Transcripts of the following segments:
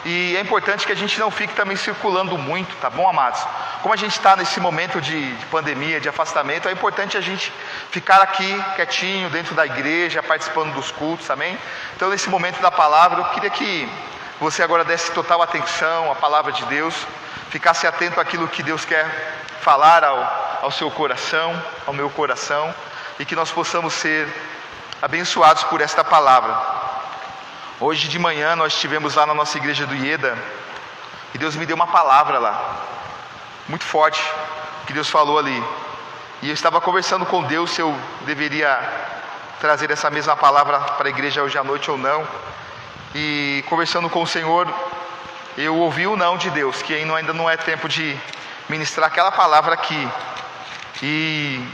E é importante que a gente não fique também circulando muito, tá bom, amados? Como a gente está nesse momento de pandemia, de afastamento, é importante a gente ficar aqui quietinho, dentro da igreja, participando dos cultos, amém? Então, nesse momento da palavra, eu queria que você agora desse total atenção à palavra de Deus, ficasse atento àquilo que Deus quer falar ao seu coração, ao meu coração, e que nós possamos ser abençoados por esta palavra. Hoje de manhã nós estivemos lá na nossa igreja do Ieda, e Deus me deu uma palavra lá, muito forte, que Deus falou ali. E eu estava conversando com Deus se eu deveria trazer essa mesma palavra para a igreja hoje à noite ou não. E conversando com o Senhor, eu ouvi o não de Deus, que ainda não é tempo de ministrar aquela palavra aqui. E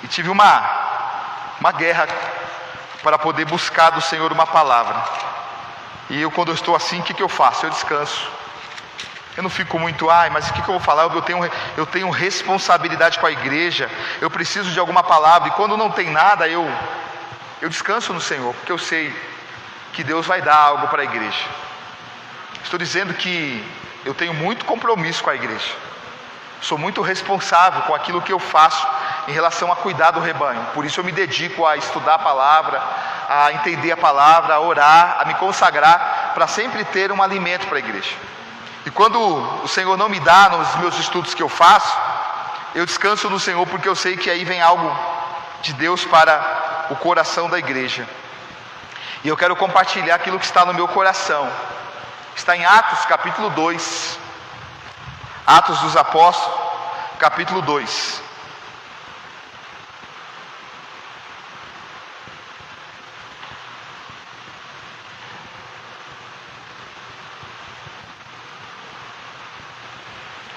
tive uma guerra para poder buscar do Senhor uma palavra. E quando eu estou assim, o que eu faço? Eu descanso. Eu não fico muito, mas o que eu vou falar? Eu tenho responsabilidade com a igreja, eu preciso de alguma palavra. E quando não tem nada, eu descanso no Senhor, porque eu sei que Deus vai dar algo para a igreja. Estou dizendo que eu tenho muito compromisso com a igreja. Sou muito responsável com aquilo que eu faço em relação a cuidar do rebanho. Por isso eu me dedico a estudar a palavra, a entender a palavra, a orar, a me consagrar, para sempre ter um alimento para a igreja. E quando o Senhor não me dá nos meus estudos que eu faço, eu descanso no Senhor, porque eu sei que aí vem algo de Deus para o coração da igreja. E eu quero compartilhar aquilo que está no meu coração. Está em Atos capítulo 2. Atos dos Apóstolos, capítulo 2.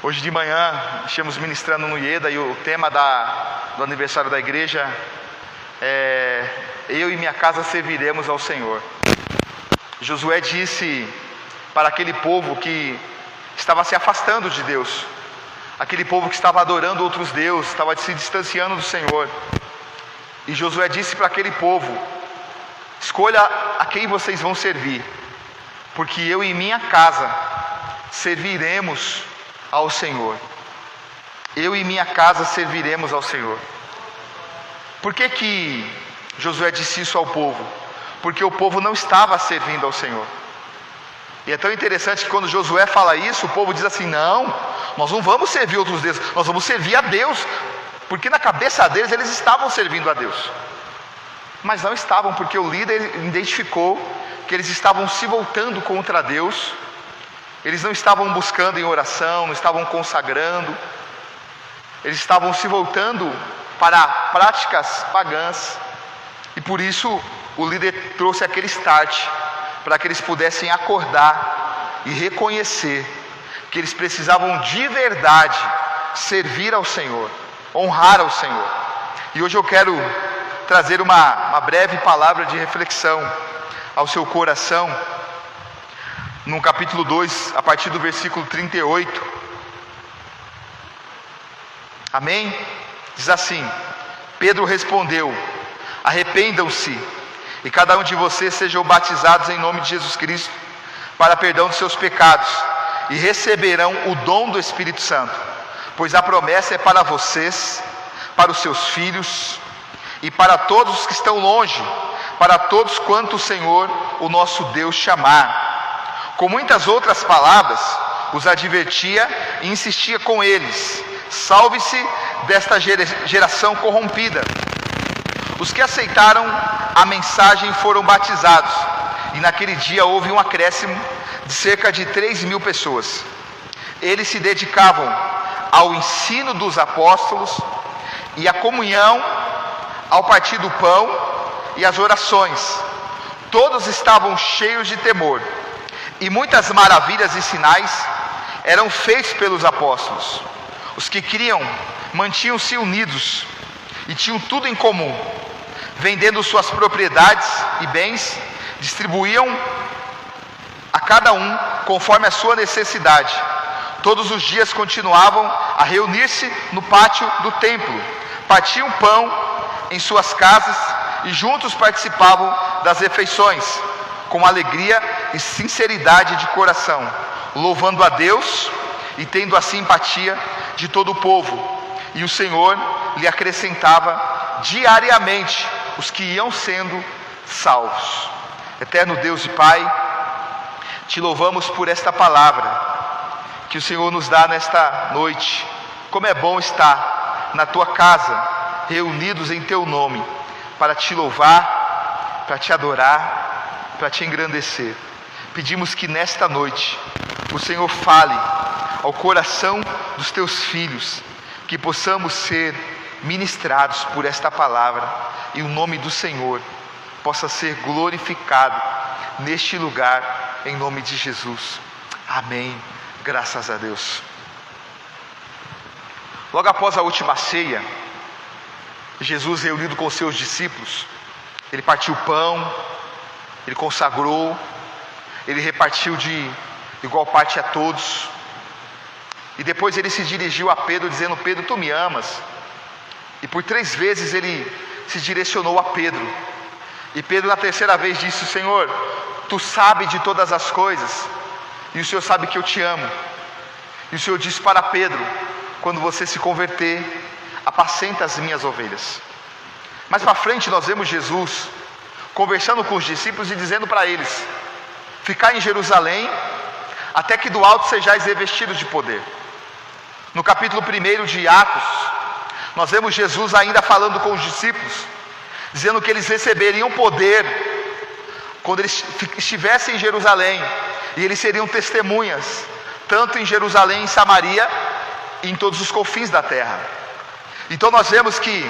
Hoje de manhã estamos ministrando no Ieda e o tema do aniversário da igreja é: eu e minha casa serviremos ao Senhor. Josué disse para aquele povo que estava se afastando de Deus, aquele povo que estava adorando outros deuses, estava se distanciando do Senhor. E Josué disse para aquele povo: escolha a quem vocês vão servir, porque eu e minha casa serviremos ao Senhor. Eu e minha casa serviremos ao Senhor. Por que Josué disse isso ao povo? Porque o povo não estava servindo ao Senhor. E é tão interessante que quando Josué fala isso, o povo diz assim: não, nós não vamos servir outros deuses, nós vamos servir a Deus. Porque na cabeça deles, eles estavam servindo a Deus. Mas não estavam, porque o líder identificou que eles estavam se voltando contra Deus. Eles não estavam buscando em oração, não estavam consagrando. Eles estavam se voltando para práticas pagãs. E por isso o líder trouxe aquele start, para que eles pudessem acordar e reconhecer que eles precisavam de verdade servir ao Senhor, honrar ao Senhor. E hoje eu quero trazer uma breve palavra de reflexão ao seu coração, no capítulo 2, a partir do versículo 38. Amém? Diz assim: Pedro respondeu: arrependam-se, e cada um de vocês sejam batizados em nome de Jesus Cristo, para perdão de seus pecados, e receberão o dom do Espírito Santo, pois a promessa é para vocês, para os seus filhos, e para todos os que estão longe, para todos quanto o Senhor, o nosso Deus, chamar. Com muitas outras palavras, os advertia e insistia com eles: salve-se desta geração corrompida. Os que aceitaram a mensagem foram batizados, e naquele dia houve um acréscimo de cerca de 3.000 pessoas. Eles se dedicavam ao ensino dos apóstolos e à comunhão, ao partir do pão e às orações. Todos estavam cheios de temor, e muitas maravilhas e sinais eram feitos pelos apóstolos. Os que criam mantinham-se unidos e tinham tudo em comum. Vendendo suas propriedades e bens, distribuíam a cada um conforme a sua necessidade. Todos os dias continuavam a reunir-se no pátio do templo, partiam pão em suas casas e juntos participavam das refeições, com alegria e sinceridade de coração, louvando a Deus e tendo a simpatia de todo o povo. E o Senhor lhe acrescentava diariamente os que iam sendo salvos. Eterno Deus e Pai, te louvamos por esta palavra que o Senhor nos dá nesta noite. Como é bom estar na tua casa, reunidos em teu nome, para te louvar, para te adorar, para te engrandecer. Pedimos que nesta noite o Senhor fale ao coração dos teus filhos, que possamos ser ministrados por esta palavra e o nome do Senhor possa ser glorificado neste lugar, em nome de Jesus. Amém. Graças a Deus. Logo após a última ceia, Jesus, reunido com os seus discípulos, ele partiu o pão, ele consagrou, ele repartiu de igual parte a todos, e depois ele se dirigiu a Pedro dizendo: Pedro, tu me amas? E por 3 vezes ele se direcionou a Pedro, e Pedro na terceira vez disse: Senhor, tu sabes de todas as coisas, e o Senhor sabe que eu te amo. E o Senhor disse para Pedro: quando você se converter, apacenta as minhas ovelhas. Mais para frente nós vemos Jesus conversando com os discípulos e dizendo para eles: ficai em Jerusalém, até que do alto sejais revestidos de poder. No capítulo 1 de Atos, nós vemos Jesus ainda falando com os discípulos, dizendo que eles receberiam poder quando eles estivessem em Jerusalém, e eles seriam testemunhas, tanto em Jerusalém, em Samaria, e em todos os confins da terra. Então nós vemos que,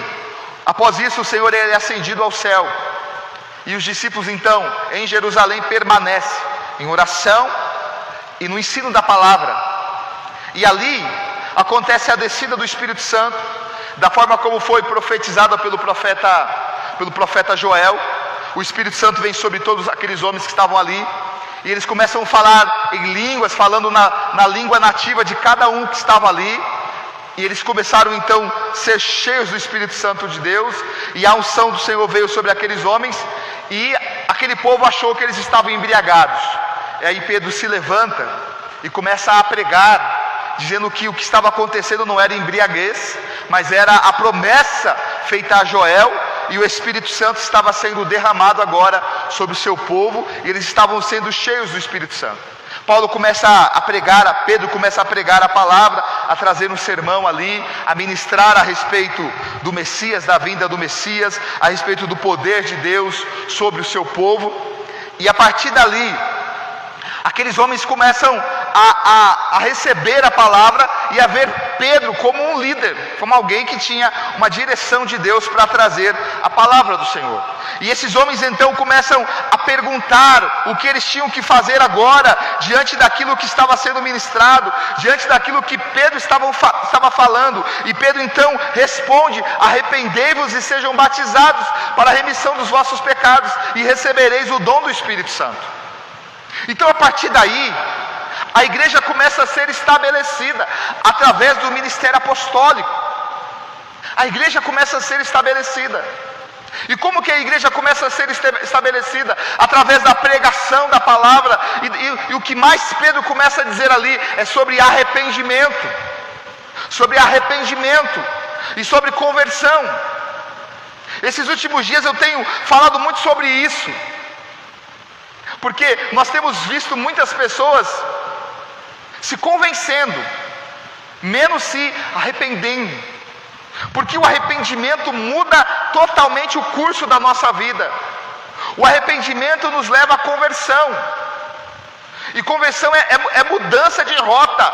após isso, o Senhor é ascendido ao céu, e os discípulos então, em Jerusalém, permanecem em oração e no ensino da palavra. E ali acontece a descida do Espírito Santo, da forma como foi profetizada pelo profeta Joel. O Espírito Santo vem sobre todos aqueles homens que estavam ali, e eles começam a falar em línguas, falando na língua nativa de cada um que estava ali. E eles começaram então a ser cheios do Espírito Santo de Deus, e a unção do Senhor veio sobre aqueles homens, e aquele povo achou que eles estavam embriagados. E aí Pedro se levanta e começa a pregar, dizendo que o que estava acontecendo não era embriaguez, mas era a promessa feita a Joel, e o Espírito Santo estava sendo derramado agora sobre o seu povo, e eles estavam sendo cheios do Espírito Santo. Pedro começa a pregar a palavra, a trazer um sermão ali, a ministrar a respeito do Messias, da vinda do Messias, a respeito do poder de Deus sobre o seu povo. E a partir dali, aqueles homens começam a receber a palavra e a ver Pedro como um líder, como alguém que tinha uma direção de Deus para trazer a palavra do Senhor. E esses homens então começam a perguntar o que eles tinham que fazer agora, diante daquilo que estava sendo ministrado, diante daquilo que Pedro estava falando. E Pedro então responde: arrependei-vos e sejam batizados para a remissão dos vossos pecados, e recebereis o dom do Espírito Santo. Então, a partir daí, a igreja começa a ser estabelecida através do ministério apostólico. A igreja começa a ser estabelecida. E como que a igreja começa a ser estabelecida? Através da pregação da palavra. E o que mais Pedro começa a dizer ali é sobre arrependimento. Sobre arrependimento e sobre conversão. Esses últimos dias eu tenho falado muito sobre isso, porque nós temos visto muitas pessoas se convencendo, menos se arrependendo, porque o arrependimento muda totalmente o curso da nossa vida. O arrependimento nos leva à conversão, e conversão é mudança de rota.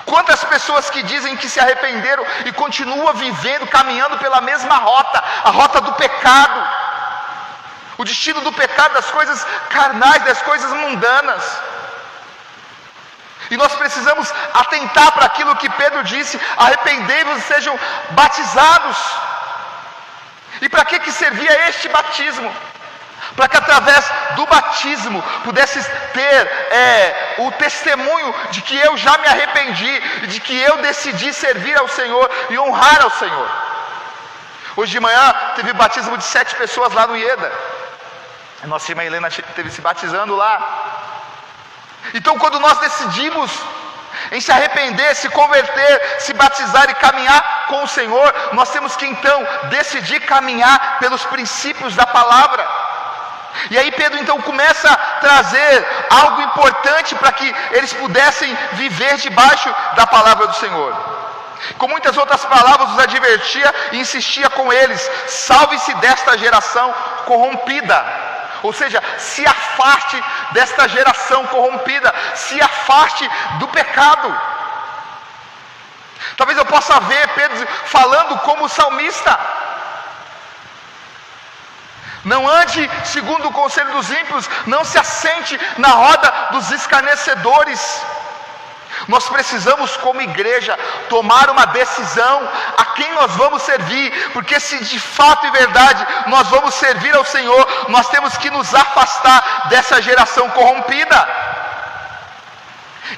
Quantas pessoas que dizem que se arrependeram e continuam vivendo, caminhando pela mesma rota, a rota do pecado, o destino do pecado, das coisas carnais, das coisas mundanas. E nós precisamos atentar para aquilo que Pedro disse: arrependei-vos e sejam batizados. E para que servia este batismo? Para que através do batismo pudesses ter o testemunho de que eu já me arrependi, de que eu decidi servir ao Senhor e honrar ao Senhor. Hoje de manhã teve batismo de 7 pessoas lá no Ieda. A nossa irmã Helena esteve se batizando lá. Então, quando nós decidimos em se arrepender, se converter, se batizar e caminhar com o Senhor, nós temos que então decidir caminhar pelos princípios da palavra. E aí Pedro então começa a trazer algo importante para que eles pudessem viver debaixo da palavra do Senhor. Com muitas outras palavras os advertia e insistia com eles: salve-se desta geração corrompida. Ou seja, se afaste desta geração corrompida, se afaste do pecado. Talvez eu possa ver Pedro falando como o salmista: não ande segundo o conselho dos ímpios, não se assente na roda dos escarnecedores. Nós precisamos, como igreja, tomar uma decisão a quem nós vamos servir, porque se de fato e verdade nós vamos servir ao Senhor, nós temos que nos afastar dessa geração corrompida.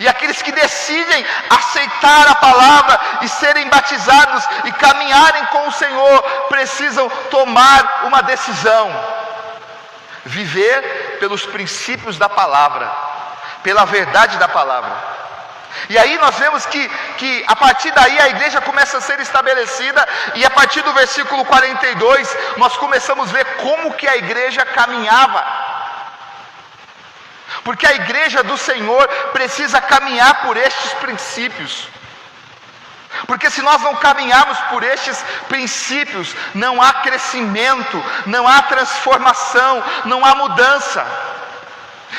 E aqueles que decidem aceitar a palavra e serem batizados e caminharem com o Senhor, precisam tomar uma decisão: viver pelos princípios da palavra, pela verdade da palavra. E aí nós vemos que a partir daí a igreja começa a ser estabelecida, e a partir do versículo 42 nós começamos a ver como que a igreja caminhava. Porque a igreja do Senhor precisa caminhar por estes princípios. Porque se nós não caminharmos por estes princípios, não há crescimento, não há transformação, não há mudança.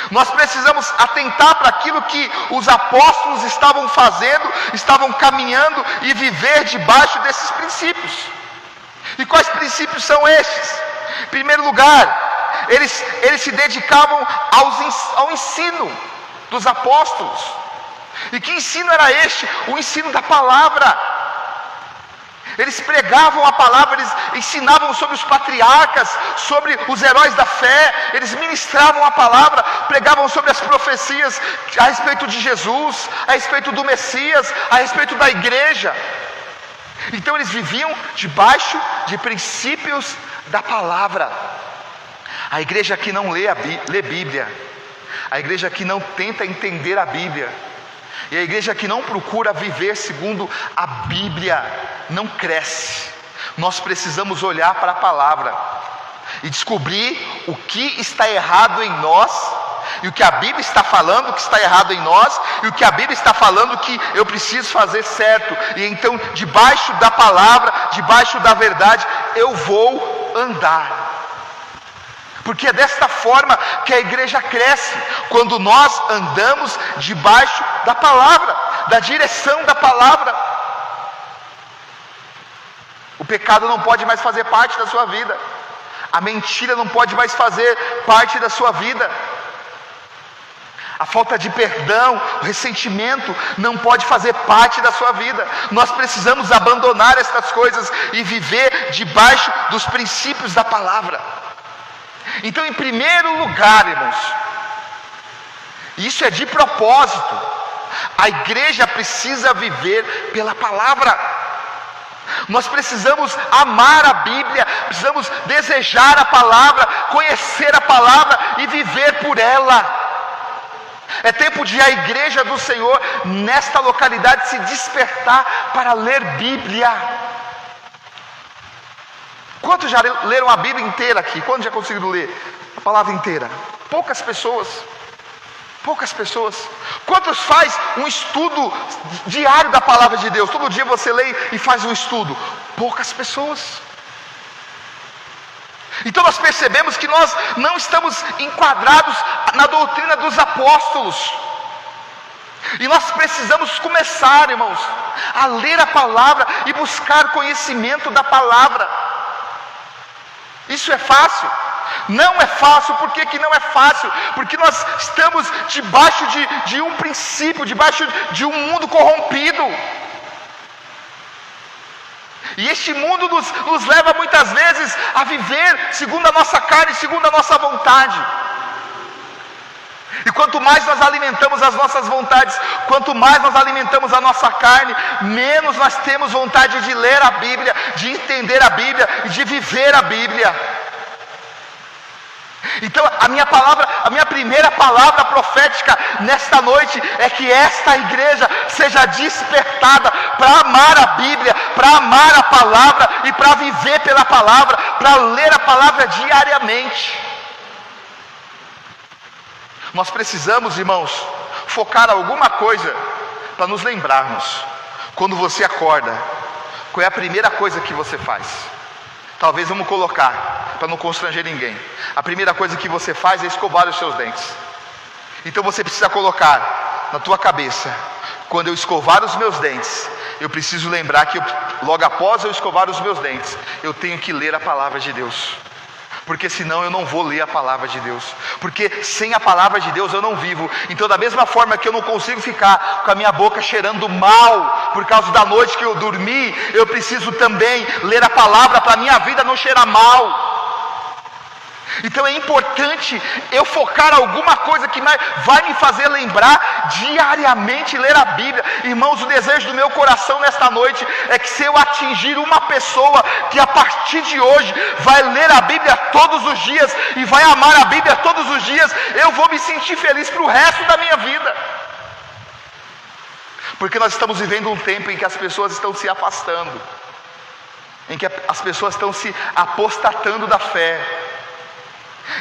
Nós precisamos atentar para aquilo que os apóstolos estavam fazendo, estavam caminhando, e viver debaixo desses princípios. E quais princípios são estes? Em primeiro lugar, eles se dedicavam ao ensino dos apóstolos. E que ensino era este? O ensino da palavra. Eles pregavam a palavra, eles ensinavam sobre os patriarcas, sobre os heróis da fé, eles ministravam a palavra, pregavam sobre as profecias a respeito de Jesus, a respeito do Messias, a respeito da igreja. Então eles viviam debaixo de princípios da palavra. A igreja que não lê Bíblia, a igreja que não tenta entender a Bíblia, e a igreja que não procura viver segundo a Bíblia, não cresce. Nós precisamos olhar para a palavra e descobrir o que está errado em nós, e o que a Bíblia está falando que está errado em nós, e o que a Bíblia está falando que eu preciso fazer certo. E então, debaixo da palavra, debaixo da verdade, eu vou andar. Porque é desta forma que a igreja cresce, quando nós andamos debaixo da palavra, da direção da palavra. O pecado não pode mais fazer parte da sua vida, a mentira não pode mais fazer parte da sua vida, a falta de perdão, o ressentimento não pode fazer parte da sua vida. Nós precisamos abandonar estas coisas e viver debaixo dos princípios da palavra. Então, em primeiro lugar, irmãos, isso é de propósito, a igreja precisa viver pela palavra. Nós precisamos amar a Bíblia, precisamos desejar a palavra, conhecer a palavra e viver por ela. É tempo de a igreja do Senhor nesta localidade se despertar para ler Bíblia. Quantos já leram a Bíblia inteira aqui? Quantos já conseguiram ler a palavra inteira? Poucas pessoas. Poucas pessoas. Quantos faz um estudo diário da palavra de Deus? Todo dia você lê e faz um estudo. Poucas pessoas. Então nós percebemos que nós não estamos enquadrados na doutrina dos apóstolos. E nós precisamos começar, irmãos, a ler a palavra e buscar conhecimento da palavra. Isso é fácil? Não é fácil. Por que não é fácil? Porque nós estamos debaixo de um princípio, debaixo de um mundo corrompido. E este mundo nos leva muitas vezes a viver segundo a nossa carne, segundo a nossa vontade. E quanto mais nós alimentamos as nossas vontades, quanto mais nós alimentamos a nossa carne, menos nós temos vontade de ler a Bíblia, de entender a Bíblia e de viver a Bíblia. Então a minha primeira palavra profética nesta noite é que esta igreja seja despertada para amar a Bíblia, para amar a palavra e para viver pela palavra, para ler a palavra diariamente. Nós precisamos, irmãos, focar alguma coisa para nos lembrarmos. Quando você acorda, qual é a primeira coisa que você faz? Talvez vamos colocar, para não constranger ninguém. A primeira coisa que você faz é escovar os seus dentes. Então você precisa colocar na tua cabeça: quando eu escovar os meus dentes, eu preciso lembrar que logo após eu escovar os meus dentes, eu tenho que ler a palavra de Deus. Porque senão eu não vou ler a palavra de Deus. Porque sem a palavra de Deus eu não vivo. Então da mesma forma que eu não consigo ficar com a minha boca cheirando mal por causa da noite que eu dormi, eu preciso também ler a palavra para a minha vida não cheirar mal. Então é importante eu focar alguma coisa que vai me fazer lembrar diariamente ler a Bíblia. Irmãos, o desejo do meu coração nesta noite é que se eu atingir uma pessoa que a partir de hoje vai ler a Bíblia todos os dias e vai amar a Bíblia todos os dias, eu vou me sentir feliz para o resto da minha vida. Porque nós estamos vivendo um tempo em que as pessoas estão se afastando, em que as pessoas estão se apostatando da fé.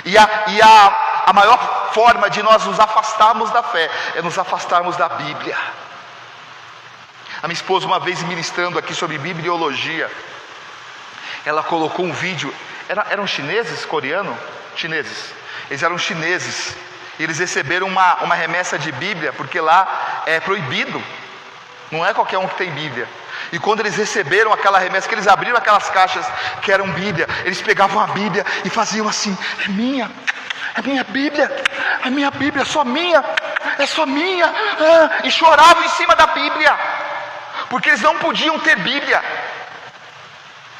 E a maior forma de nós nos afastarmos da fé é nos afastarmos da Bíblia. A minha esposa, uma vez ministrando aqui sobre bibliologia, ela colocou um vídeo. Eram chineses, coreanos? Chineses. Eles eram chineses. Eles receberam uma remessa de Bíblia, porque lá é proibido. Não é qualquer um que tem Bíblia. E quando eles receberam aquela remessa, que eles abriram aquelas caixas que eram Bíblia, eles pegavam a Bíblia e faziam assim: é minha Bíblia, é minha Bíblia, é só minha, e choravam em cima da Bíblia, porque eles não podiam ter Bíblia.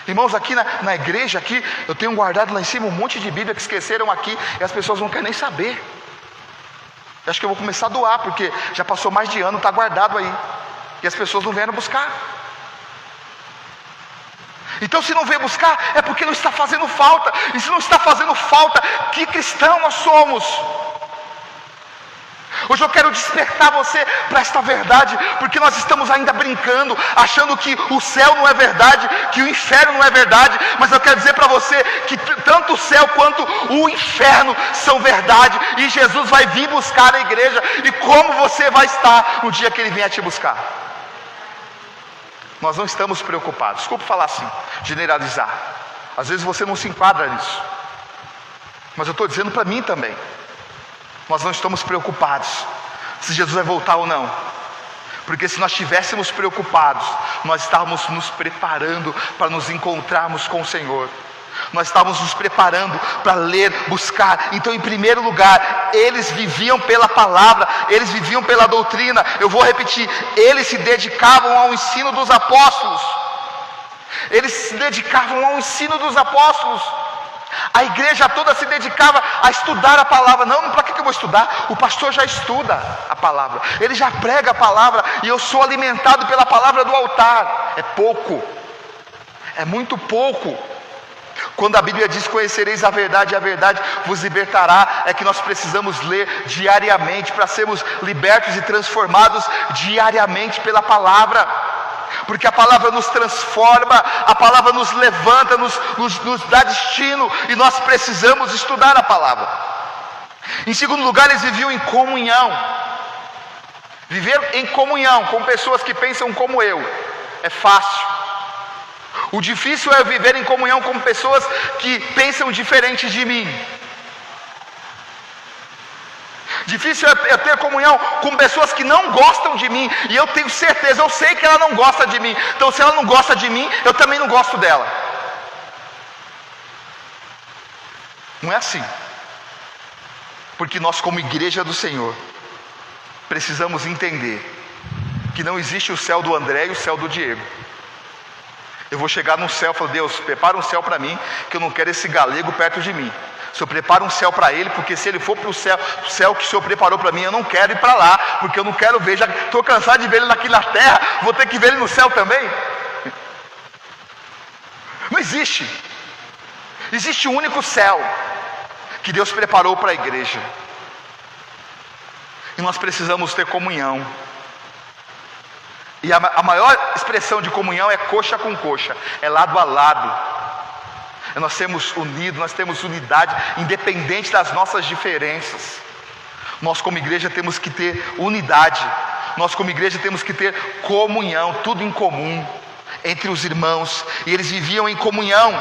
Irmãos, aqui na igreja, aqui, eu tenho guardado lá em cima um monte de Bíblia que esqueceram aqui, e as pessoas não querem nem saber. Eu acho que eu vou começar a doar, porque já passou mais de ano, está guardado aí, e as pessoas não vieram buscar. Então se não veio buscar, é porque não está fazendo falta. E se não está fazendo falta, que cristão nós somos? Hoje eu quero despertar você para esta verdade, porque nós estamos ainda brincando, achando que o céu não é verdade, que o inferno não é verdade. Mas eu quero dizer para você que tanto o céu quanto o inferno são verdade, e Jesus vai vir buscar a igreja. E como você vai estar no dia que Ele vier te buscar? Nós não estamos preocupados. Desculpa falar assim, generalizar. Às vezes você não se enquadra nisso, mas eu estou dizendo para mim também. Nós não estamos preocupados se Jesus vai voltar ou não. Porque se nós estivéssemos preocupados, nós estávamos nos preparando para nos encontrarmos com o Senhor. Nós estávamos nos preparando para ler, buscar. Então, em primeiro lugar, eles viviam pela palavra, eles viviam pela doutrina. Eu vou repetir: eles se dedicavam ao ensino dos apóstolos. Eles se dedicavam ao ensino dos apóstolos. A igreja toda se dedicava a estudar a palavra. Não, para que eu vou estudar? O pastor já estuda a palavra, ele já prega a palavra, e eu sou alimentado pela palavra do altar. É pouco, é muito pouco. Quando a Bíblia diz: conhecereis a verdade e a verdade vos libertará, é que nós precisamos ler diariamente para sermos libertos e transformados diariamente pela palavra. Porque a palavra nos transforma, a palavra nos levanta, nos dá destino, e nós precisamos estudar a palavra. Em segundo lugar, eles viviam em comunhão. Viver em comunhão com pessoas que pensam como eu é fácil. O difícil é viver em comunhão com pessoas que pensam diferente de mim. Difícil é ter comunhão com pessoas que não gostam de mim, e eu tenho certeza, eu sei que ela não gosta de mim. Então, se ela não gosta de mim, eu também não gosto dela. Não é assim. Porque nós, como igreja do Senhor, precisamos entender que não existe o céu do André e o céu do Diego. Eu vou chegar no céu e falar: Deus, prepara um céu para mim, que eu não quero esse galego perto de mim. O Senhor prepara um céu para ele, porque se ele for para o céu que o Senhor preparou para mim, eu não quero ir para lá, porque eu não quero ver, já estou cansado de ver ele aqui na terra, vou ter que ver ele no céu também. Não existe. Existe um único céu, que Deus preparou para a igreja. E nós precisamos ter comunhão. E a maior expressão de comunhão é coxa com coxa, é lado a lado. Nós temos unido, nós temos unidade, independente das nossas diferenças. Nós como igreja temos que ter unidade. Nós como igreja temos que ter comunhão, tudo em comum entre os irmãos. E eles viviam em comunhão.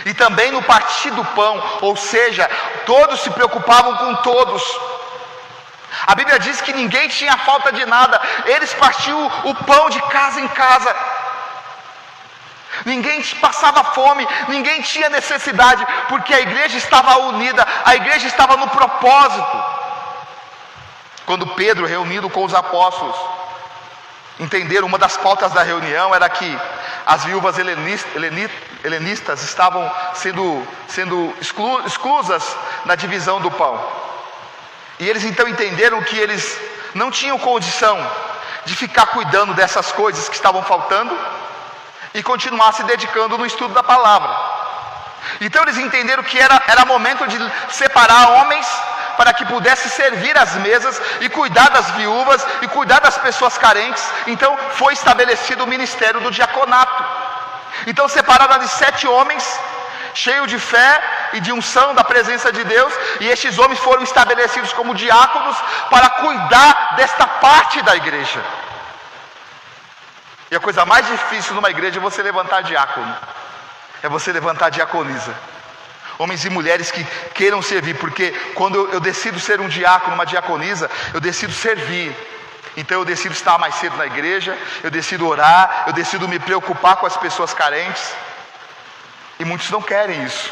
E também no partir do pão, ou seja, todos se preocupavam com todos. A Bíblia diz que ninguém tinha falta de nada. Eles partiam o pão de casa em casa. Ninguém passava fome, ninguém tinha necessidade, porque a igreja estava unida, a igreja estava no propósito. Quando Pedro, reunido com os apóstolos, entenderam, uma das pautas da reunião era que as viúvas helenistas estavam sendo exclusas na divisão do pão. E eles então entenderam que eles não tinham condição de ficar cuidando dessas coisas que estavam faltando e continuar se dedicando no estudo da palavra. Então eles entenderam que era momento de separar homens para que pudesse servir as mesas e cuidar das viúvas e cuidar das pessoas carentes. Então foi estabelecido o ministério do diaconato. Então separaram ali 7 homens, cheios de fé e de unção da presença de Deus, e estes homens foram estabelecidos como diáconos para cuidar desta parte da igreja. E a coisa mais difícil numa igreja é você levantar diácono, é você levantar diaconisa. Homens e mulheres que queiram servir, porque quando eu decido ser um diácono, uma diaconisa, eu decido servir. Então eu decido estar mais cedo na igreja, eu decido orar, eu decido me preocupar com as pessoas carentes. E muitos não querem isso.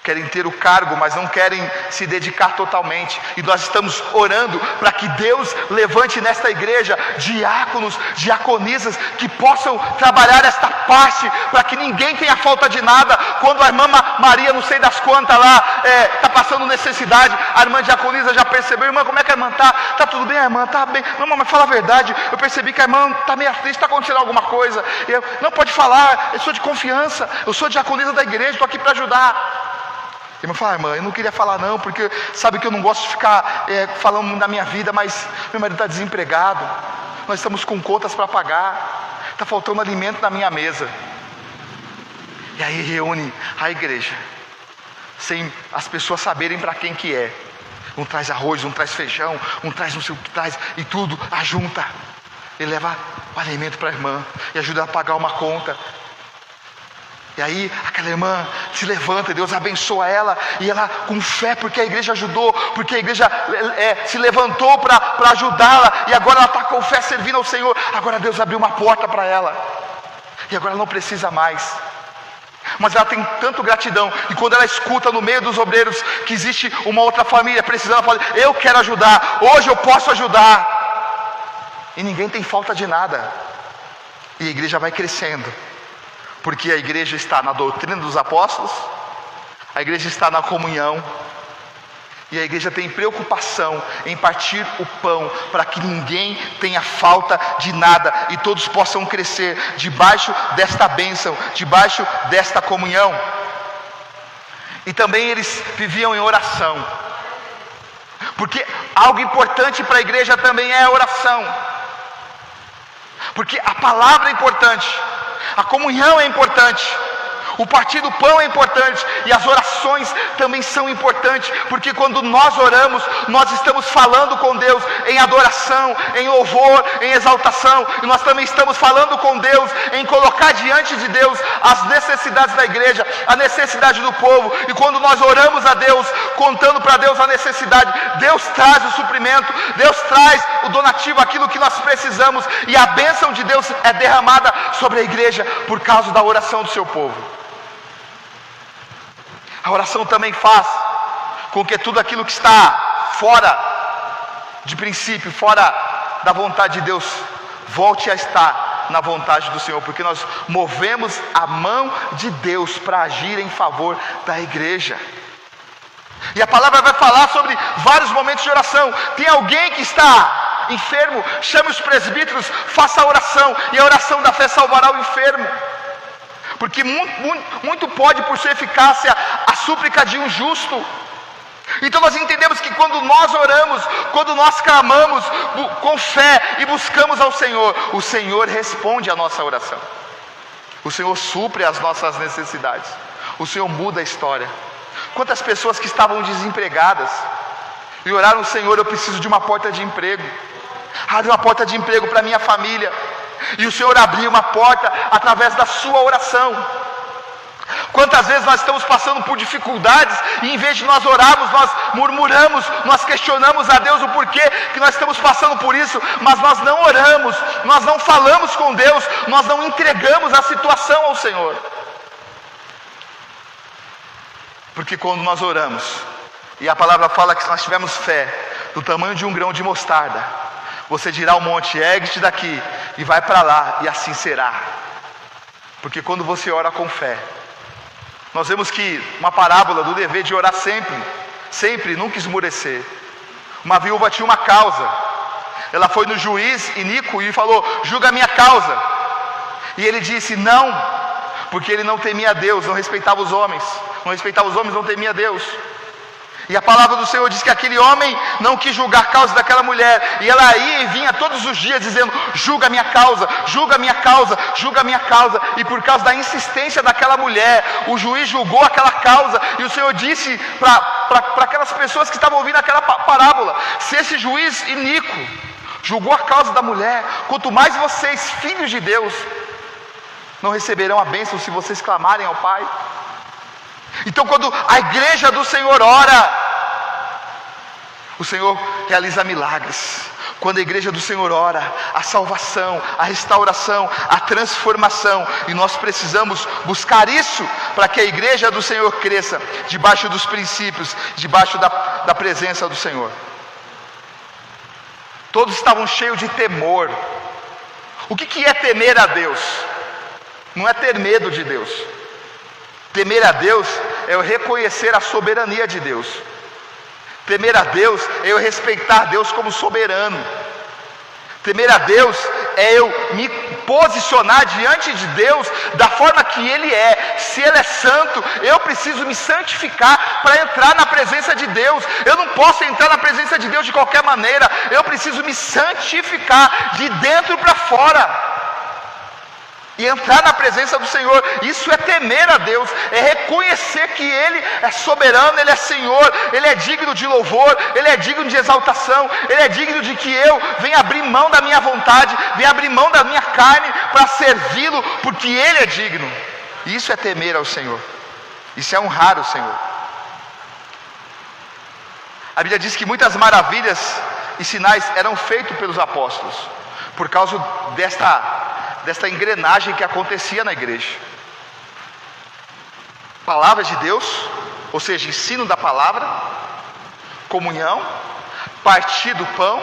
Querem ter o cargo, mas não querem se dedicar totalmente. E nós estamos orando para que Deus levante nesta igreja diáconos, diaconisas que possam trabalhar esta parte, para que ninguém tenha falta de nada. Quando a irmã Maria, não sei das quantas lá, está passando necessidade, a irmã diaconisa já percebeu: irmã, como é que a irmã está? Está tudo bem, a irmã? Está bem. Não, mas fala a verdade, eu percebi que a irmã está meio triste, está acontecendo alguma coisa. Não, pode falar, eu sou de confiança, eu sou diaconisa da igreja, estou aqui para ajudar. A irmã fala: irmã, eu não queria falar não, porque sabe que eu não gosto de ficar falando da minha vida, mas meu marido está desempregado, nós estamos com contas para pagar, está faltando alimento na minha mesa. E aí reúne a igreja, sem as pessoas saberem para quem que é. Um traz arroz, um traz feijão, um traz não sei o que traz, e tudo ajunta. Ele leva o alimento para a irmã e ajuda a pagar uma conta. E aí aquela irmã se levanta, Deus abençoa ela, e ela com fé, porque a igreja ajudou, porque a igreja se levantou para ajudá-la, e agora ela está com fé servindo ao Senhor. Agora Deus abriu uma porta para ela, e agora ela não precisa mais. Mas ela tem tanto gratidão, e quando ela escuta no meio dos obreiros que existe uma outra família precisando, ela fala: eu quero ajudar, hoje eu posso ajudar. E ninguém tem falta de nada, e a igreja vai crescendo. Porque a igreja está na doutrina dos apóstolos, a igreja está na comunhão, e a igreja tem preocupação em partir o pão, para que ninguém tenha falta de nada, e todos possam crescer debaixo desta bênção, debaixo desta comunhão. E também eles viviam em oração, porque algo importante para a igreja também é a oração, porque a palavra é importante, a comunhão é importante, o partir do pão é importante, e as orações também são importantes, porque quando nós oramos, nós estamos falando com Deus em adoração, em louvor, em exaltação, e nós também estamos falando com Deus em colocar diante de Deus as necessidades da igreja, a necessidade do povo. E quando nós oramos a Deus, contando para Deus a necessidade, Deus traz o suprimento, Deus traz o donativo, aquilo que nós precisamos, e a bênção de Deus é derramada sobre a igreja por causa da oração do seu povo. A oração também faz com que tudo aquilo que está fora de princípio, fora da vontade de Deus, volte a estar na vontade do Senhor, porque nós movemos a mão de Deus para agir em favor da igreja. E a palavra vai falar sobre vários momentos de oração. Tem alguém que está enfermo, chame os presbíteros, faça a oração, e a oração da fé salvará o enfermo. porque muito pode por sua eficácia a súplica de um justo. Então nós entendemos que quando nós oramos, quando nós clamamos com fé e buscamos ao Senhor, o Senhor responde a nossa oração. O Senhor supre as nossas necessidades. O Senhor muda a história. Quantas pessoas que estavam desempregadas e oraram: Senhor, eu preciso de uma porta de emprego. Abre uma porta de emprego para minha família. E o Senhor abriu uma porta através da sua oração. Quantas vezes nós estamos passando por dificuldades e em vez de nós orarmos, nós murmuramos, nós questionamos a Deus o porquê que nós estamos passando por isso, mas nós não oramos, nós não falamos com Deus, nós não entregamos a situação ao Senhor. Porque quando nós oramos, e a palavra fala que se nós tivermos fé do tamanho de um grão de mostarda, você dirá ao monte: ergue-te daqui e vai para lá, e assim será. Porque quando você ora com fé, nós vemos que uma parábola do dever de orar sempre, nunca esmorecer. Uma viúva tinha uma causa, ela foi no juiz iníquo e falou: julga a minha causa. E ele disse não, porque ele não temia Deus, não respeitava os homens, não temia Deus. E a palavra do Senhor diz que aquele homem não quis julgar a causa daquela mulher, e ela ia e vinha todos os dias dizendo: julga a minha causa, julga a minha causa, julga a minha causa. E por causa da insistência daquela mulher, o juiz julgou aquela causa. E o Senhor disse para aquelas pessoas que estavam ouvindo aquela parábola: se esse juiz iníquo julgou a causa da mulher, quanto mais vocês, filhos de Deus, não receberão a bênção se vocês clamarem ao Pai. Então, quando a igreja do Senhor ora, o Senhor realiza milagres. Quando a igreja do Senhor ora, a salvação, a restauração, a transformação. E nós precisamos buscar isso para que a igreja do Senhor cresça debaixo dos princípios, debaixo da presença do Senhor. Todos estavam cheios de temor. O que é temer a Deus? Não é ter medo de Deus. Temer a Deus é eu reconhecer a soberania de Deus. Temer a Deus é eu respeitar Deus como soberano. Temer a Deus é eu me posicionar diante de Deus da forma que Ele é. Se Ele é santo, eu preciso me santificar para entrar na presença de Deus. Eu não posso entrar na presença de Deus de qualquer maneira. Eu preciso me santificar de dentro para fora e entrar na presença do Senhor. Isso é temer a Deus, é reconhecer que Ele é soberano, Ele é Senhor, Ele é digno de louvor, Ele é digno de exaltação, Ele é digno de que eu venha abrir mão da minha vontade, venha abrir mão da minha carne para servi-lo, porque Ele é digno. Isso é temer ao Senhor, isso é honrar o Senhor. A Bíblia diz que muitas maravilhas e sinais eram feitos pelos apóstolos, por causa desta engrenagem que acontecia na igreja. Palavra de Deus, ou seja, ensino da palavra, comunhão, partir do pão,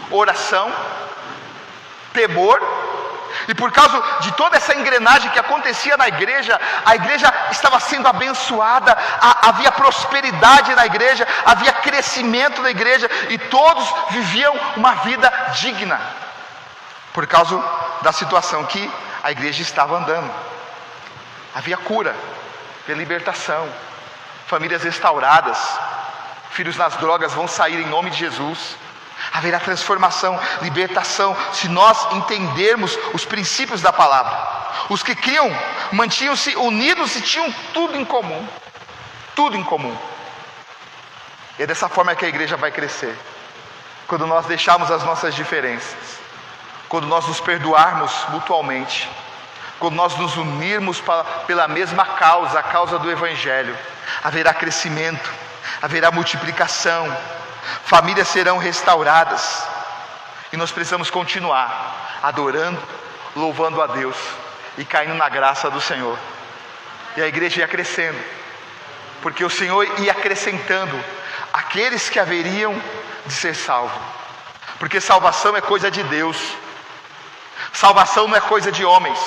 oração, temor. E por causa de toda essa engrenagem que acontecia na igreja, a igreja estava sendo abençoada, havia prosperidade na igreja, havia crescimento na igreja, e todos viviam uma vida digna, por causa da situação que a igreja estava andando. Havia cura, havia libertação, famílias restauradas, filhos nas drogas vão sair em nome de Jesus. Haverá transformação, libertação, se nós entendermos os princípios da palavra. Os que criam, mantinham-se unidos e tinham tudo em comum. Tudo em comum. E é dessa forma que a igreja vai crescer. Quando nós deixarmos as nossas diferenças, quando nós nos perdoarmos mutualmente, quando nós nos unirmos pela mesma causa, a causa do Evangelho, haverá crescimento, haverá multiplicação, famílias serão restauradas, e nós precisamos continuar adorando, louvando a Deus e caindo na graça do Senhor. E a igreja ia crescendo, porque o Senhor ia acrescentando aqueles que haveriam de ser salvos, porque salvação é coisa de Deus, salvação não é coisa de homens.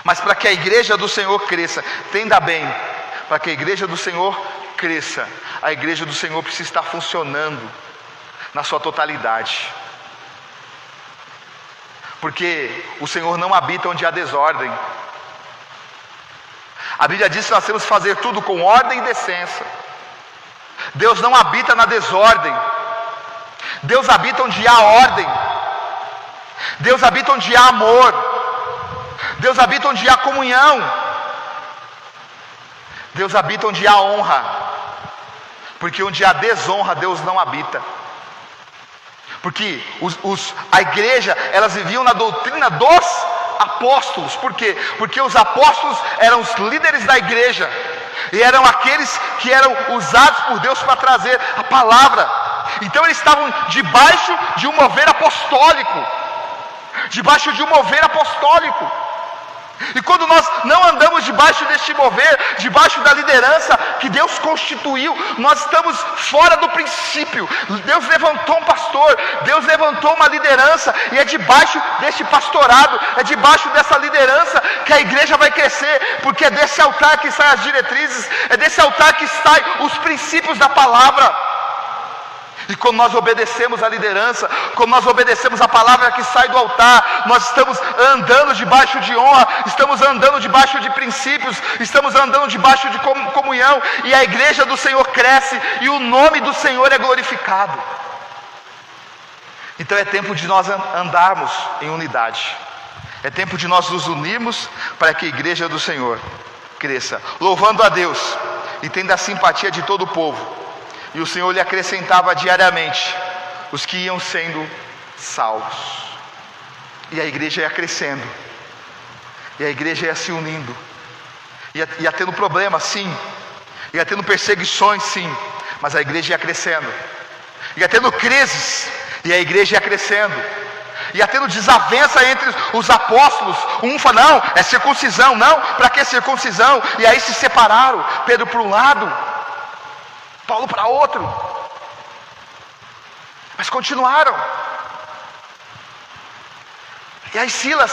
Mas para que a igreja do Senhor cresça, entenda bem, para que a igreja do Senhor cresça, a igreja do Senhor precisa estar funcionando na sua totalidade. Porque o Senhor não habita onde há desordem. A Bíblia diz que nós temos que fazer tudo com ordem e decência. Deus não habita na desordem. Deus habita onde há ordem. Deus habita onde há amor. Deus habita onde há comunhão. Deus habita onde há honra. Porque onde há desonra, Deus não habita. Porque a igreja, elas viviam na doutrina dos apóstolos. Por quê? Porque os apóstolos eram os líderes da igreja. E eram aqueles que eram usados por Deus para trazer a palavra. Então eles estavam debaixo de um mover apostólico. Debaixo de um mover apostólico. E quando nós não andamos debaixo deste mover, debaixo da liderança que Deus constituiu, nós estamos fora do princípio. Deus levantou um pastor, Deus levantou uma liderança, e é debaixo deste pastorado, é debaixo dessa liderança que a igreja vai crescer, porque é desse altar que saem as diretrizes, é desse altar que saem os princípios da palavra. E quando nós obedecemos a liderança, quando nós obedecemos a palavra que sai do altar, nós estamos andando debaixo de honra, estamos andando debaixo de princípios, estamos andando debaixo de comunhão, e a igreja do Senhor cresce, e o nome do Senhor é glorificado. Então é tempo de nós andarmos em unidade, é tempo de nós nos unirmos para que a igreja do Senhor cresça, louvando a Deus e tendo a simpatia de todo o povo. E o Senhor lhe acrescentava diariamente os que iam sendo salvos. E a igreja ia crescendo. E a igreja ia se unindo. Ia tendo problemas, sim. Ia tendo perseguições, sim. Mas a igreja ia crescendo. Ia tendo crises. E a igreja ia crescendo. Ia tendo desavença entre os apóstolos. Um fala, não, é circuncisão. Não, para que circuncisão? E aí se separaram. Pedro para um lado, Paulo para outro. Mas continuaram. E aí Silas,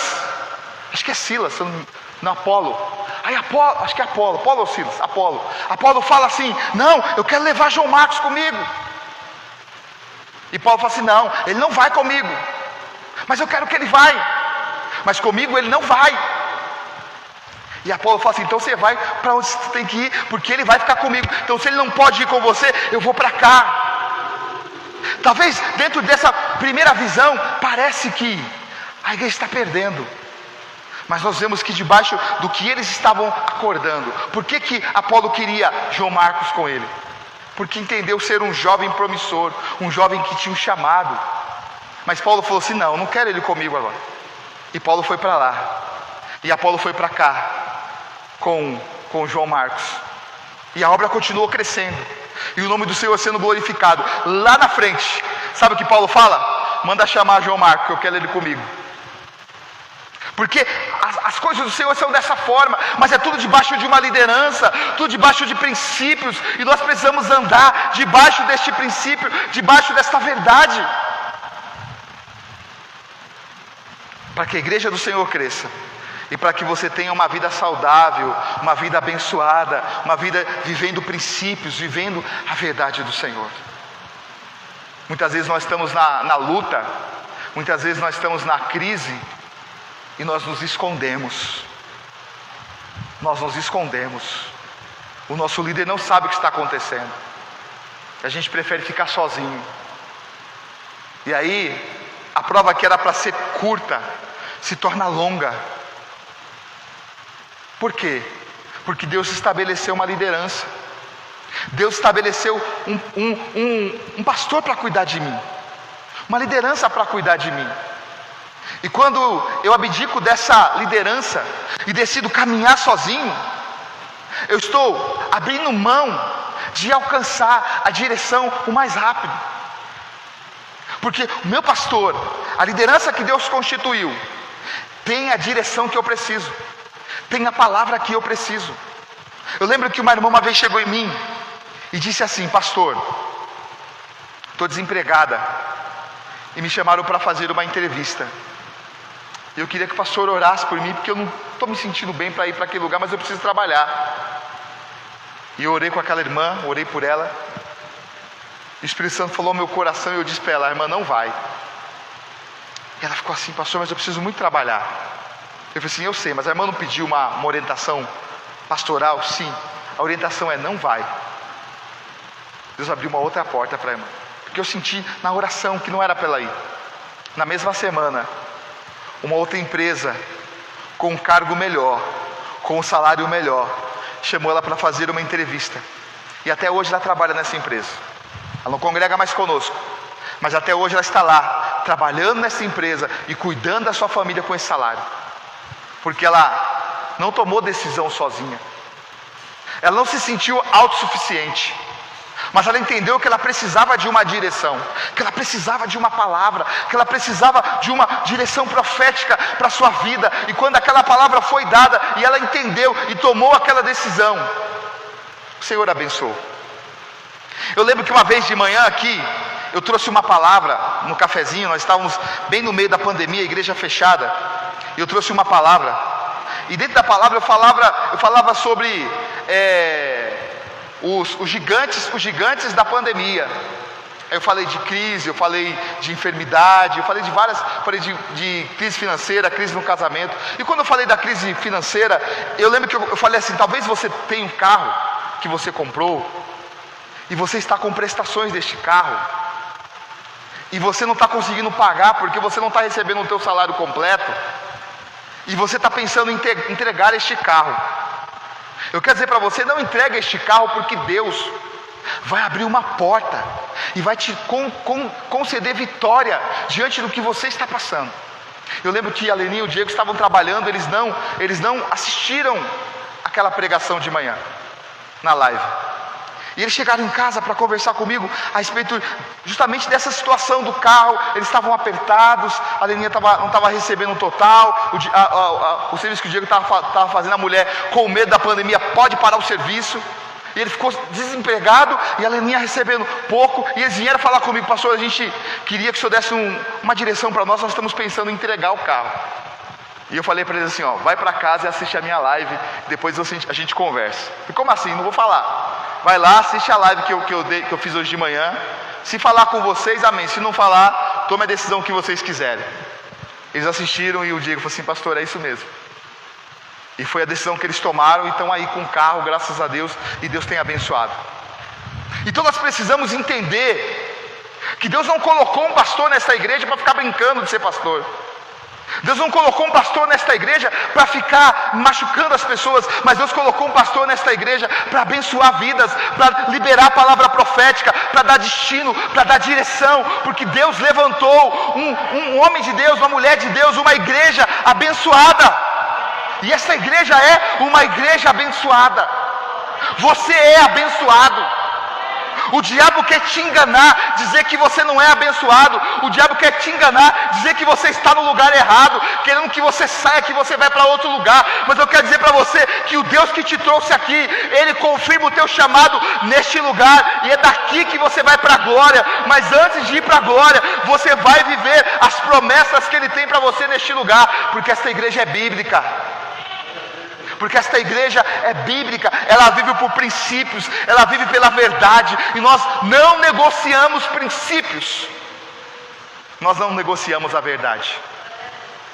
acho que é Silas, não, Apolo. Aí Apolo, acho que é Apolo ou Silas? Apolo fala assim, não, eu quero levar João Marcos comigo. E Paulo fala assim, não, ele não vai comigo. Mas eu quero que ele vai. Mas comigo ele não vai. E Apolo fala assim, então você vai para onde você tem que ir, porque ele vai ficar comigo. Então se ele não pode ir com você, eu vou para cá. Talvez dentro dessa primeira visão, parece que a igreja está perdendo. Mas nós vemos que debaixo do que eles estavam acordando. Por que Apolo queria João Marcos com ele? Porque entendeu ser um jovem promissor, um jovem que tinha um chamado. Mas Paulo falou assim, não quero ele comigo agora. E Paulo foi para lá. E Apolo foi para cá com João Marcos. E a obra continuou crescendo. E o nome do Senhor sendo glorificado. Lá na frente, sabe o que Paulo fala? Manda chamar João Marcos, que eu quero ele comigo. Porque as coisas do Senhor são dessa forma. Mas é tudo debaixo de uma liderança, tudo debaixo de princípios. E nós precisamos andar debaixo deste princípio, debaixo desta verdade, para que a igreja do Senhor cresça. E para que você tenha uma vida saudável, uma vida abençoada, uma vida vivendo princípios, vivendo a verdade do Senhor. Muitas vezes nós estamos na luta, muitas vezes nós estamos na crise, e nós nos escondemos. Nós nos escondemos. O nosso líder não sabe o que está acontecendo. A gente prefere ficar sozinho. E aí, a prova que era para ser curta, se torna longa. Por quê? Porque Deus estabeleceu uma liderança. Deus estabeleceu um pastor para cuidar de mim. Uma liderança para cuidar de mim. E quando eu abdico dessa liderança e decido caminhar sozinho, eu estou abrindo mão de alcançar a direção o mais rápido. Porque o meu pastor, a liderança que Deus constituiu, tem a direção que eu preciso, tem a palavra que eu preciso. Eu lembro que uma irmã uma vez chegou em mim e disse assim, pastor, estou desempregada e me chamaram para fazer uma entrevista. Eu queria que o pastor orasse por mim, porque eu não estou me sentindo bem para ir para aquele lugar, mas eu preciso trabalhar. E eu orei com aquela irmã, orei por ela. O Espírito Santo falou ao meu coração e eu disse para ela, irmã, não vai. E ela ficou assim: pastor, mas eu preciso muito trabalhar. Eu falei assim: eu sei, mas a irmã não pediu uma orientação pastoral? Sim. A orientação é: não vai. Deus abriu uma outra porta para a irmã, porque eu senti na oração que não era para ela ir. Na mesma semana, uma outra empresa com um cargo melhor, com um salário melhor, chamou ela para fazer uma entrevista. E até hoje ela trabalha nessa empresa. Ela não congrega mais conosco, mas até hoje ela está lá, trabalhando nessa empresa e cuidando da sua família com esse salário. Porque ela não tomou decisão sozinha. Ela não se sentiu autossuficiente. Mas ela entendeu que ela precisava de uma direção, que ela precisava de uma palavra, que ela precisava de uma direção profética para a sua vida. E quando aquela palavra foi dada e ela entendeu e tomou aquela decisão, o Senhor abençoou. Eu lembro que uma vez de manhã aqui, eu trouxe uma palavra no cafezinho. Nós estávamos bem no meio da pandemia, a igreja fechada, e eu trouxe uma palavra. E dentro da palavra eu falava sobre os gigantes da pandemia. Aí eu falei de crise, eu falei de enfermidade, eu falei de várias, falei de crise financeira, crise no casamento. E quando eu falei da crise financeira, eu lembro que eu falei assim: talvez você tenha um carro que você comprou, e você está com prestações deste carro, e você não está conseguindo pagar, porque você não está recebendo o teu salário completo, e você está pensando em entregar este carro. Eu quero dizer para você: não entregue este carro, porque Deus vai abrir uma porta e vai te conceder vitória diante do que você está passando. Eu lembro que a Leninha e o Diego estavam trabalhando, eles não assistiram aquela pregação de manhã na live. E eles chegaram em casa para conversar comigo a respeito justamente dessa situação do carro. Eles estavam apertados, a Leninha não estava recebendo um total, o serviço que o Diego estava fazendo, a mulher com medo da pandemia pode parar o serviço. E ele ficou desempregado e a Leninha recebendo pouco. E eles vieram falar comigo: pastor, a gente queria que o senhor desse uma direção para nós estamos pensando em entregar o carro. E eu falei para eles assim: vai para casa e assiste a minha live, depois a gente conversa. E como assim? Não vou falar. Vai lá, assiste a live que eu fiz hoje de manhã. Se falar com vocês, amém. Se não falar, tome a decisão que vocês quiserem. Eles assistiram e o Diego falou assim: pastor, é isso mesmo. E foi a decisão que eles tomaram, e estão aí com o carro, graças a Deus, e Deus tem abençoado. Então nós precisamos entender que Deus não colocou um pastor nessa igreja para ficar brincando de ser pastor. Deus não colocou um pastor nesta igreja para ficar machucando as pessoas, mas Deus colocou um pastor nesta igreja para abençoar vidas, para liberar a palavra profética, para dar destino, para dar direção, porque Deus levantou um homem de Deus, uma mulher de Deus, uma igreja abençoada. E essa igreja é uma igreja abençoada. Você é abençoado. O diabo quer te enganar, dizer que você não é abençoado. O diabo quer te enganar, dizer que você está no lugar errado, querendo que você saia, que você vai para outro lugar. Mas eu quero dizer para você que o Deus que te trouxe aqui, Ele confirma o teu chamado neste lugar, e é daqui que você vai para a glória. Mas antes de ir para a glória, você vai viver as promessas que Ele tem para você neste lugar, porque esta igreja é bíblica. Porque esta igreja é bíblica, ela vive por princípios, ela vive pela verdade, e nós não negociamos princípios, nós não negociamos a verdade,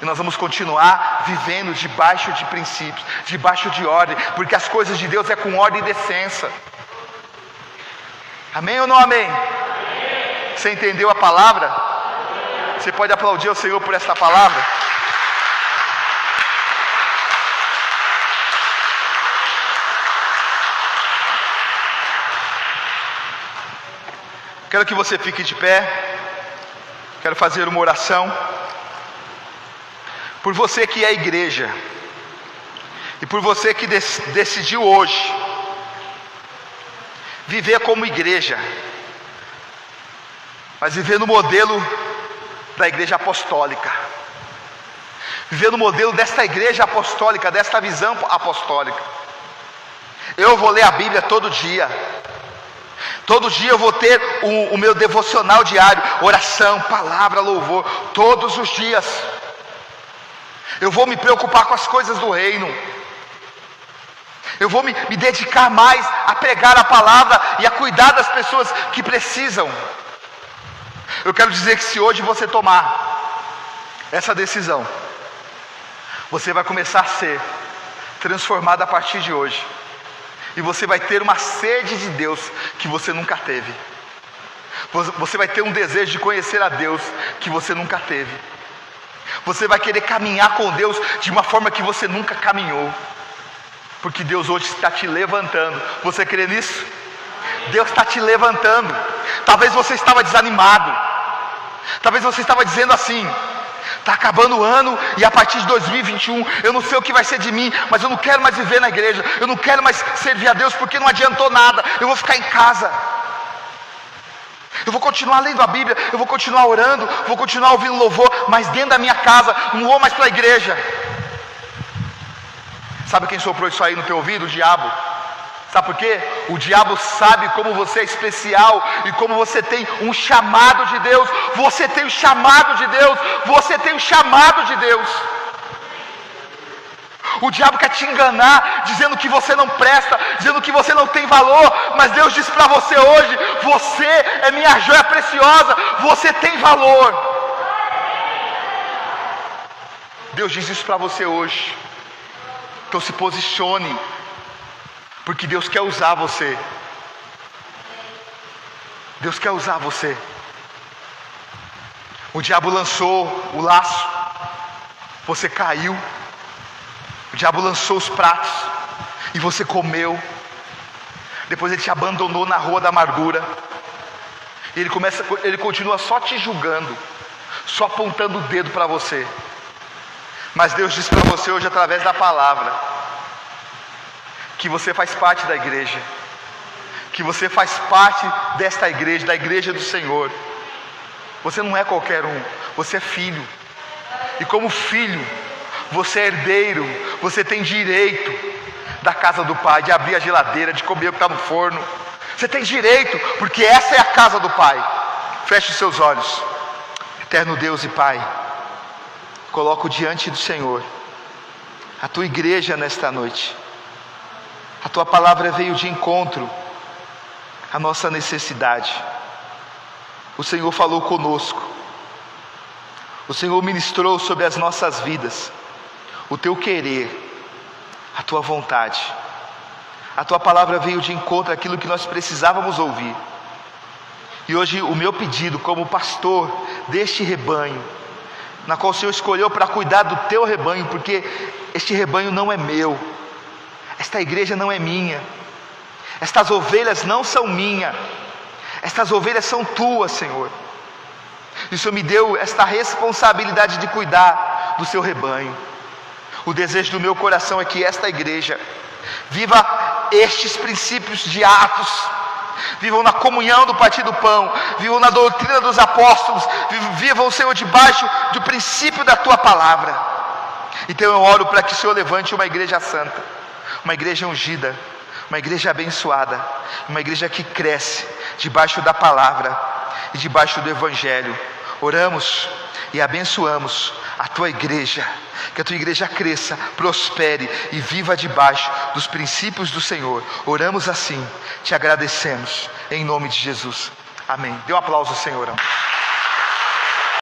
e nós vamos continuar vivendo debaixo de princípios, debaixo de ordem, porque as coisas de Deus é com ordem e decência. Amém ou não amém? Amém. Você entendeu a palavra? Você pode aplaudir ao Senhor por esta palavra? Quero que você fique de pé. Quero fazer uma oração por você que é igreja, e por você que decidiu hoje viver como igreja, mas viver no modelo da igreja apostólica, viver no modelo desta igreja apostólica, desta visão apostólica. Eu vou ler a Bíblia todo dia. Todo dia eu vou ter o meu devocional diário, oração, palavra, louvor, todos os dias. Eu vou me preocupar com as coisas do reino. Eu vou me dedicar mais a pregar a palavra e a cuidar das pessoas que precisam. Eu quero dizer que se hoje você tomar essa decisão, você vai começar a ser transformado a partir de hoje. E você vai ter uma sede de Deus que você nunca teve. Você vai ter um desejo de conhecer a Deus que você nunca teve. Você vai querer caminhar com Deus de uma forma que você nunca caminhou. Porque Deus hoje está te levantando. Você crê nisso? Deus está te levantando. Talvez você estava desanimado. Talvez você estava dizendo assim: está acabando o ano e a partir de 2021 eu não sei o que vai ser de mim, mas eu não quero mais viver na igreja, eu não quero mais servir a Deus porque não adiantou nada, eu vou ficar em casa, eu vou continuar lendo a Bíblia, eu vou continuar orando, vou continuar ouvindo louvor, mas dentro da minha casa, não vou mais para a igreja. Sabe quem soprou isso aí no teu ouvido? O diabo. Sabe por quê? O diabo sabe como você é especial e como você tem um chamado de Deus. Você tem um chamado de Deus. Você tem um chamado de Deus. O diabo quer te enganar, dizendo que você não presta, dizendo que você não tem valor. Mas Deus diz para você hoje: você é minha joia preciosa. Você tem valor. Deus diz isso para você hoje. Então se posicione, porque Deus quer usar você. Deus quer usar você. O diabo lançou o laço, você caiu. O diabo lançou os pratos e você comeu. Depois ele te abandonou na rua da amargura. Ele continua só te julgando, só apontando o dedo para você. Mas Deus diz para você hoje, através da palavra, que você faz parte da igreja, que você faz parte desta igreja, da igreja do Senhor. Você não é qualquer um, você é filho. E como filho, você é herdeiro, você tem direito da casa do Pai, de abrir a geladeira, de comer o que está no forno. Você tem direito, porque essa é a casa do Pai. Feche os seus olhos. Eterno Deus e Pai, coloco diante do Senhor a tua igreja nesta noite. A tua palavra veio de encontro à nossa necessidade. O Senhor falou conosco. O Senhor ministrou sobre as nossas vidas o teu querer, a tua vontade. A tua palavra veio de encontro àquilo que nós precisávamos ouvir. E hoje o meu pedido como pastor deste rebanho, na qual o Senhor escolheu para cuidar do teu rebanho, porque este rebanho não é meu, esta igreja não é minha, estas ovelhas não são minhas, estas ovelhas são tuas, Senhor. E o Senhor me deu esta responsabilidade de cuidar do seu rebanho. O desejo do meu coração é que esta igreja viva estes princípios de Atos, vivam na comunhão do partir do pão, vivam na doutrina dos apóstolos, vivam, Senhor, debaixo do princípio da tua palavra. Então eu oro para que o Senhor levante uma igreja santa, uma igreja ungida, uma igreja abençoada, uma igreja que cresce debaixo da palavra e debaixo do evangelho. Oramos e abençoamos a tua igreja, que a tua igreja cresça, prospere e viva debaixo dos princípios do Senhor. Oramos assim, te agradecemos, em nome de Jesus, amém. Dê um aplauso ao Senhor.